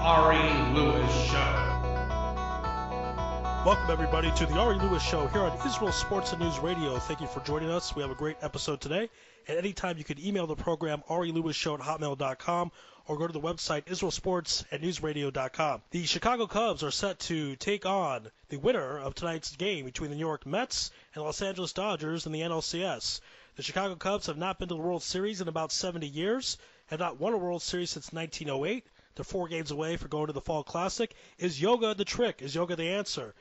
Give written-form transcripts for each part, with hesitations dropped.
Ari Lewis Show. Welcome, everybody, to the Ari Lewis Show here on Israel Sports and News Radio. Thank you for joining us. We have a great episode today. At any time, you can email the program, arilewishow@hotmail.com, or go to the website, israelsportsandnewsradio.com. The Chicago Cubs are set to take on the winner of tonight's game between the New York Mets and Los Angeles Dodgers in the NLCS. The Chicago Cubs have not been to the World Series in about 70 years, have not won a World Series since 1908. They're 4 games away for going to the Fall Classic. Is yoga the trick? Is yoga the answer?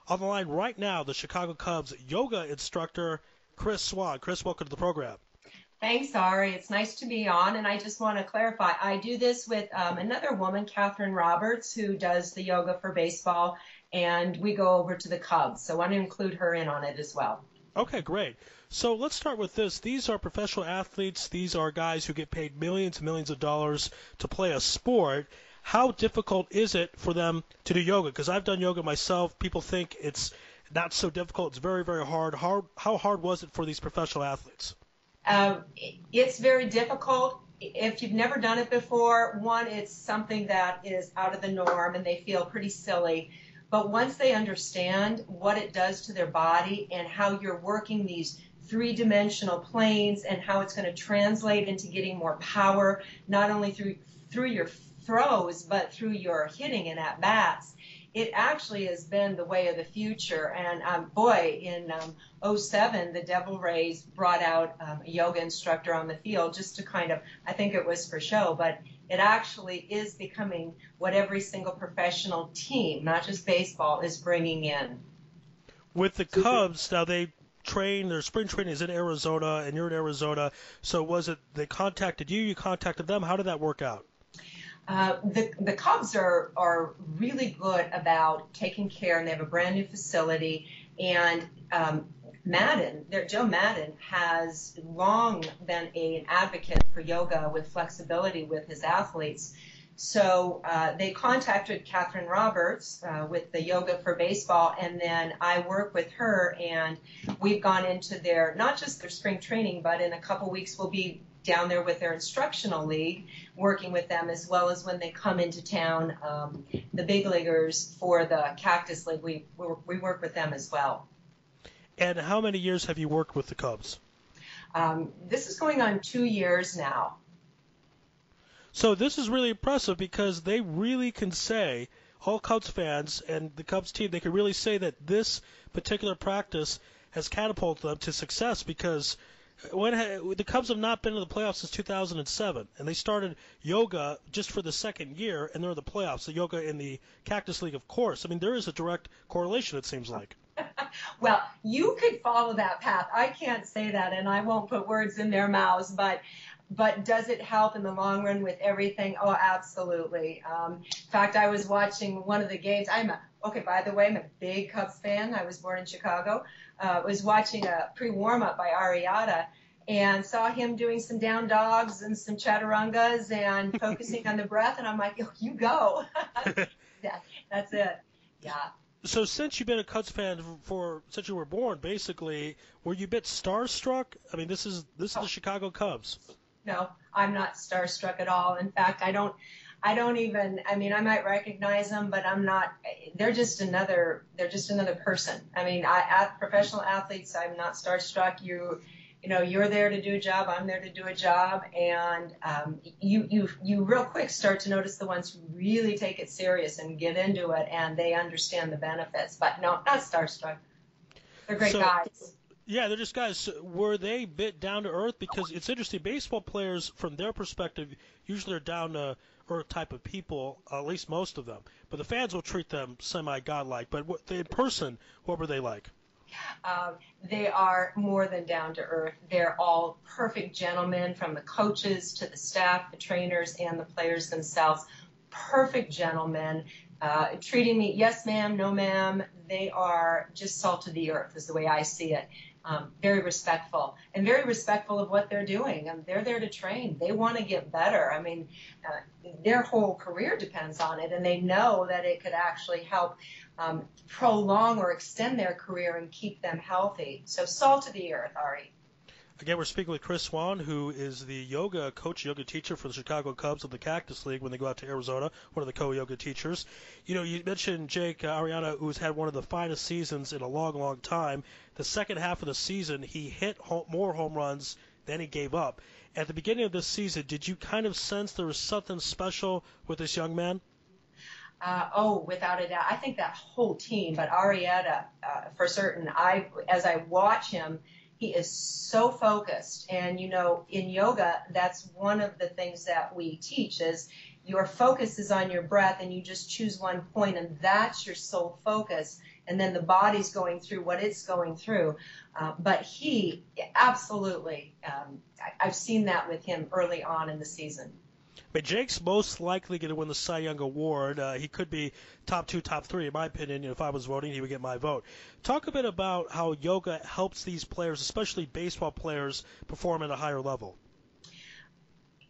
On the line right now, the Chicago Cubs yoga instructor, Chris Schwan. Chris, welcome to the program. Thanks, Ari. It's nice to be on, and I just want to clarify. I do this with another woman, Catherine Roberts, who does the yoga for baseball, and we go over to the Cubs. So I want to include her in on it as well. Okay, great. So let's start with this. These are professional athletes. These are guys who get paid millions and millions of dollars to play a sport. How difficult is it for them to do yoga? Because I've done yoga myself. People think it's not so difficult. It's very, very hard. How hard was it for these professional athletes? It's very difficult. If you've never done it before, one, it's something that is out of the norm and they feel pretty silly. But once they understand what it does to their body and how you're working these three-dimensional planes and how it's going to translate into getting more power, not only through your throws, but through your hitting and at-bats, it actually has been the way of the future. And in 2007, the Devil Rays brought out a yoga instructor on the field just to kind of, I think it was for show, but it actually is becoming what every single professional team, not just baseball, is bringing in. With the Cubs, now they train, their spring training is in Arizona, and you're in Arizona. So was it they contacted you, you contacted them? How did that work out? The Cubs are really good about taking care, and they have a brand new facility. And Joe Madden has long been an advocate for yoga with flexibility with his athletes. So they contacted Catherine Roberts with the yoga for baseball, and then I work with her, and we've gone into not just their spring training, but in a couple weeks we'll be down there with their instructional league, working with them, as well as when they come into town, the big leaguers for the Cactus League, we work with them as well. And how many years have you worked with the Cubs? This is going on 2 years now. So this is really impressive because they really can say, all Cubs fans and the Cubs team, they can really say that this particular practice has catapulted them to success, because the Cubs have not been in the playoffs since 2007, and they started yoga just for the second year, and they're in the playoffs. The yoga in the Cactus League, of course. I mean, there is a direct correlation, it seems like. Well, you could follow that path. I can't say that, and I won't put words in their mouths, but does it help in the long run with everything? Oh, absolutely. In fact, I was watching one of the games. By the way, I'm a big Cubs fan. I was born in Chicago. Was watching a pre-warm-up by Arrieta and saw him doing some down dogs and some chaturangas and focusing on the breath, and I'm like, oh, you go. Yeah, that's it. Yeah. So since you've been a Cubs fan since you were born, basically, were you a bit starstruck? I mean, this is the Chicago Cubs. No, I'm not starstruck at all. In fact, I don't even, I mean, I might recognize them, but I'm not, they're just another person. I mean, professional athletes, I'm not starstruck. You're there to do a job, I'm there to do a job, and you real quick start to notice the ones who really take it serious and get into it, and they understand the benefits. But no, not starstruck. They're great guys. Yeah, they're just guys. Were they a bit down to earth? Because it's interesting, baseball players, from their perspective, usually are down to earth type of people, at least most of them. But the fans will treat them semi-godlike. But in person, what were they like? They are more than down to earth. They're all perfect gentlemen, from the coaches to the staff, the trainers, and the players themselves. Perfect gentlemen, treating me, yes ma'am, no ma'am. They are just salt of the earth is the way I see it. Very respectful, and very respectful of what they're doing. And they're there to train. They want to get better. I mean, their whole career depends on it, and they know that it could actually help prolong or extend their career and keep them healthy. So salt of the earth, Ari. Again, we're speaking with Chris Schwan, who is the yoga coach, yoga teacher for the Chicago Cubs of the Cactus League when they go out to Arizona, one of the co-yoga teachers. You know, you mentioned Jake Arrieta, who's had one of the finest seasons in a long, long time. The second half of the season, he hit more home runs than he gave up. At the beginning of this season, did you kind of sense there was something special with this young man? Without a doubt. I think that whole team, but Arrieta, for certain, as I watch him, he is so focused. And, you know, in yoga, that's one of the things that we teach is your focus is on your breath and you just choose one point and that's your sole focus. And then the body's going through what it's going through. But he absolutely, I've seen that with him early on in the season. But Jake's most likely going to win the Cy Young Award. He could be top 2, top 3, in my opinion. You know, if I was voting, he would get my vote. Talk a bit about how yoga helps these players, especially baseball players, perform at a higher level.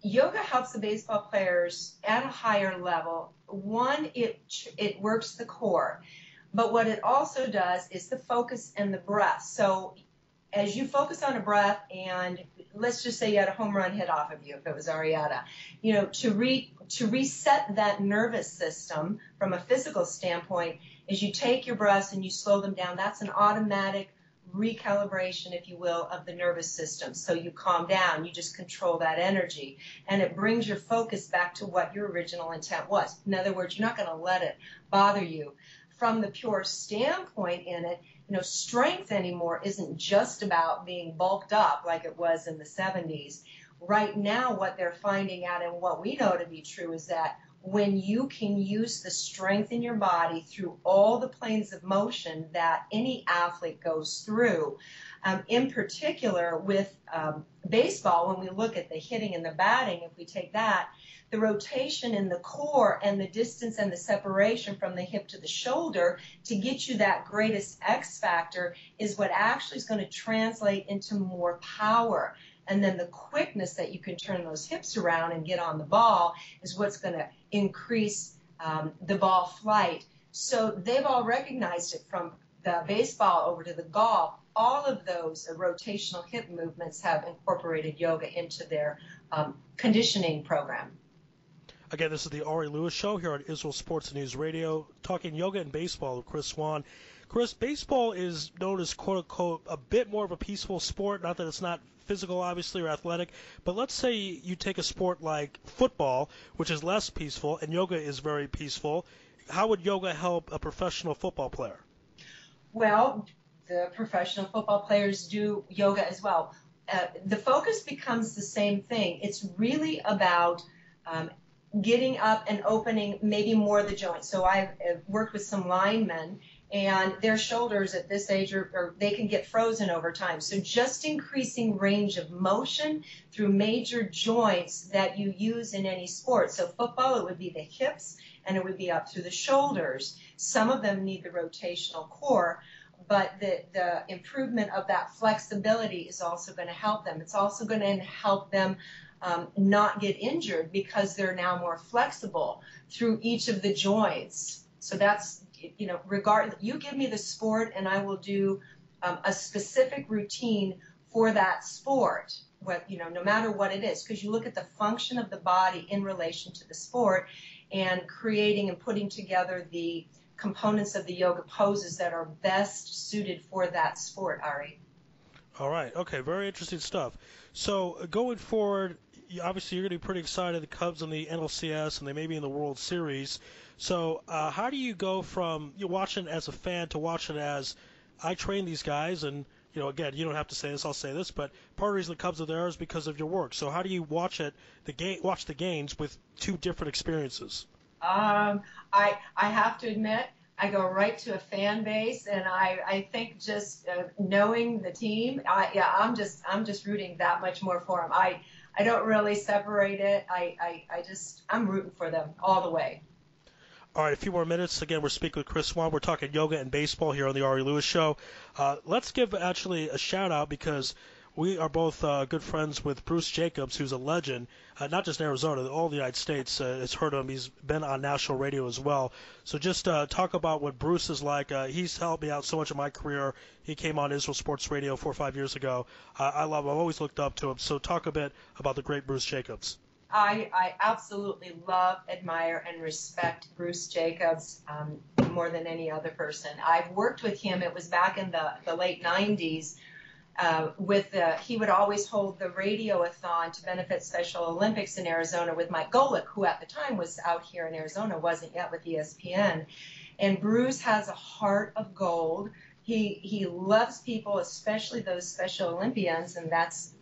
Yoga helps the baseball players at a higher level. One, it works the core. But what it also does is the focus and the breath. So as you focus on a breath, and let's just say you had a home run hit off of you, if it was Arrieta, you know, to reset that nervous system from a physical standpoint, is you take your breaths and you slow them down. That's an automatic recalibration, if you will, of the nervous system. So you calm down, you just control that energy, and it brings your focus back to what your original intent was. In other words, you're not going to let it bother you. From the pure standpoint in it, you know, strength anymore isn't just about being bulked up like it was in the 70s. Right now, what they're finding out and what we know to be true is that when you can use the strength in your body through all the planes of motion that any athlete goes through, in particular with baseball, when we look at the hitting and the batting, if we take that, the rotation in the core and the distance and the separation from the hip to the shoulder to get you that greatest X factor is what actually is going to translate into more power. And then the quickness that you can turn those hips around and get on the ball is what's going to increase the ball flight. So they've all recognized it from the baseball over to the golf. All of those rotational hip movements have incorporated yoga into their conditioning program. Again, this is the Ari Lewis Show here on Israel Sports News Radio, talking yoga and baseball with Chris Schwan. Chris, baseball is known as, quote-unquote, a bit more of a peaceful sport, not that it's not physical, obviously, or athletic, but let's say you take a sport like football, which is less peaceful, and yoga is very peaceful. How would yoga help a professional football player? Well, the professional football players do yoga as well. The focus becomes the same thing. It's really about getting up and opening maybe more of the joints. So I've worked with some linemen, and their shoulders at this age or they can get frozen over time. So just increasing range of motion through major joints that you use in any sport. So football, it would be the hips, and it would be up through the shoulders. Some of them need the rotational core, but the improvement of that flexibility is also going to help them. It's also going to help them not get injured because they're now more flexible through each of the joints. So that's, you know, you give me the sport and I will do a specific routine for that sport, no matter what it is, because you look at the function of the body in relation to the sport and creating and putting together the components of the yoga poses that are best suited for that sport, Ari. All right. Okay. Very interesting stuff. So going forward, obviously you're going to be pretty excited. The Cubs in the NLCS and they may be in the World Series. So how do you go from watching as a fan to watching as I train these guys? And, you know, again, you don't have to say this, I'll say this, but part of the reason the Cubs are there is because of your work. So how do you watch the games with two different experiences? I have to admit, I go right to a fan base, and I think just knowing the team, I'm just rooting that much more for them. I don't really separate it. I'm rooting for them all the way. All right, a few more minutes. Again, we're speaking with Chris Schwan. We're talking yoga and baseball here on the Ari Lewis Show. Let's give actually a shout out because we are both good friends with Bruce Jacobs, who's a legend, not just in Arizona, all the United States has heard of him. He's been on national radio as well. So just talk about what Bruce is like. He's helped me out so much in my career. He came on Israel Sports Radio 4 or 5 years ago. I love him. I've always looked up to him. So talk a bit about the great Bruce Jacobs. I absolutely love, admire, and respect Bruce Jacobs more than any other person. I've worked with him. It was back in the late 90s. He would always hold the radio-a-thon to benefit Special Olympics in Arizona with Mike Golick, who at the time was out here in Arizona, wasn't yet with ESPN. And Bruce has a heart of gold. He loves people, especially those Special Olympians, and that's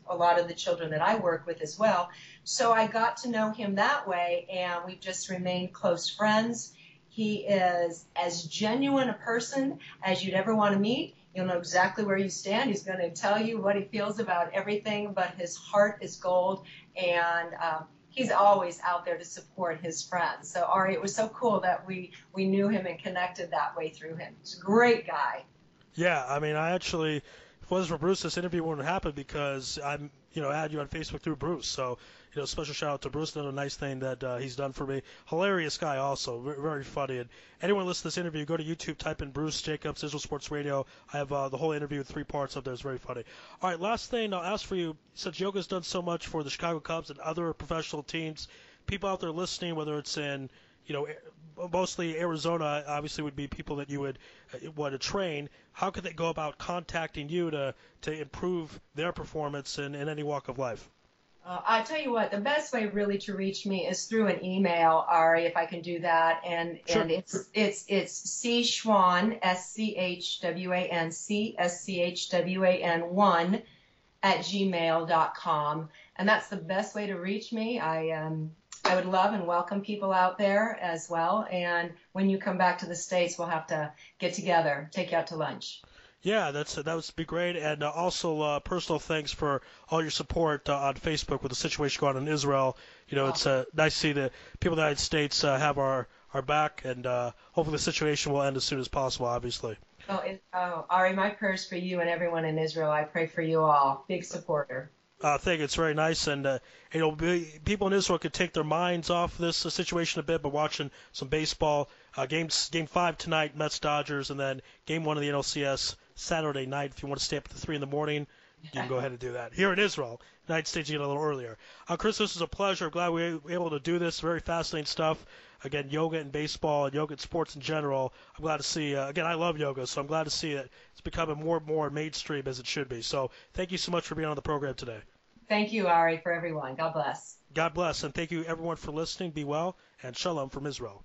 a lot of the children that I work with as well. So I got to know him that way, and we've just remained close friends. He is as genuine a person as you'd ever want to meet. You'll know exactly where you stand. He's going to tell you what he feels about everything, but his heart is gold, and he's always out there to support his friends. So, Ari, it was so cool that we knew him and connected that way through him. He's a great guy. Yeah, I mean, I actually, if it wasn't for Bruce, this interview wouldn't happen because I'm, add you on Facebook through Bruce. So, special shout out to Bruce. Another nice thing that he's done for me. Hilarious guy also, very funny. And anyone listen to this interview, go to YouTube, type in Bruce Jacobs, Israel Sports Radio. I have the whole interview with 3 parts up there. It's very funny. All right, last thing I'll ask for you, since Yoga's done so much for the Chicago Cubs and other professional teams, people out there listening, whether it's in, mostly Arizona, obviously would be people that you would want to train. How could they go about contacting you to improve their performance in any walk of life? I tell you what, the best way really to reach me is through an email, Ari, if I can do that. And sure. And it's Schwan, SCHWAN, CSCHWAN 1 @gmail.com. And that's the best way to reach me. I would love and welcome people out there as well. And when you come back to the States, we'll have to get together, take you out to lunch. Yeah, that would be great. And also personal thanks for all your support on Facebook with the situation going on in Israel. It's nice to see that people in the United States have our back, and hopefully the situation will end as soon as possible, obviously. Ari, my prayers for you and everyone in Israel. I pray for you all. Big supporter. I think it's very nice, and people in Israel could take their minds off this situation a bit by watching some baseball. Game 5 tonight, Mets Dodgers, and then Game 1 of the NLCS Saturday night. If you want to stay up to 3 in the morning, you can go ahead and do that. Here in Israel, United States, you get a little earlier. Chris, this was a pleasure. I'm glad we were able to do this. Very fascinating stuff. Again, yoga and baseball and yoga and sports in general. I'm glad to see, again, I love yoga, so I'm glad to see that it's becoming more and more mainstream as it should be. So thank you so much for being on the program today. Thank you, Ari, for everyone. God bless. God bless, and thank you everyone for listening. Be well, and shalom from Israel.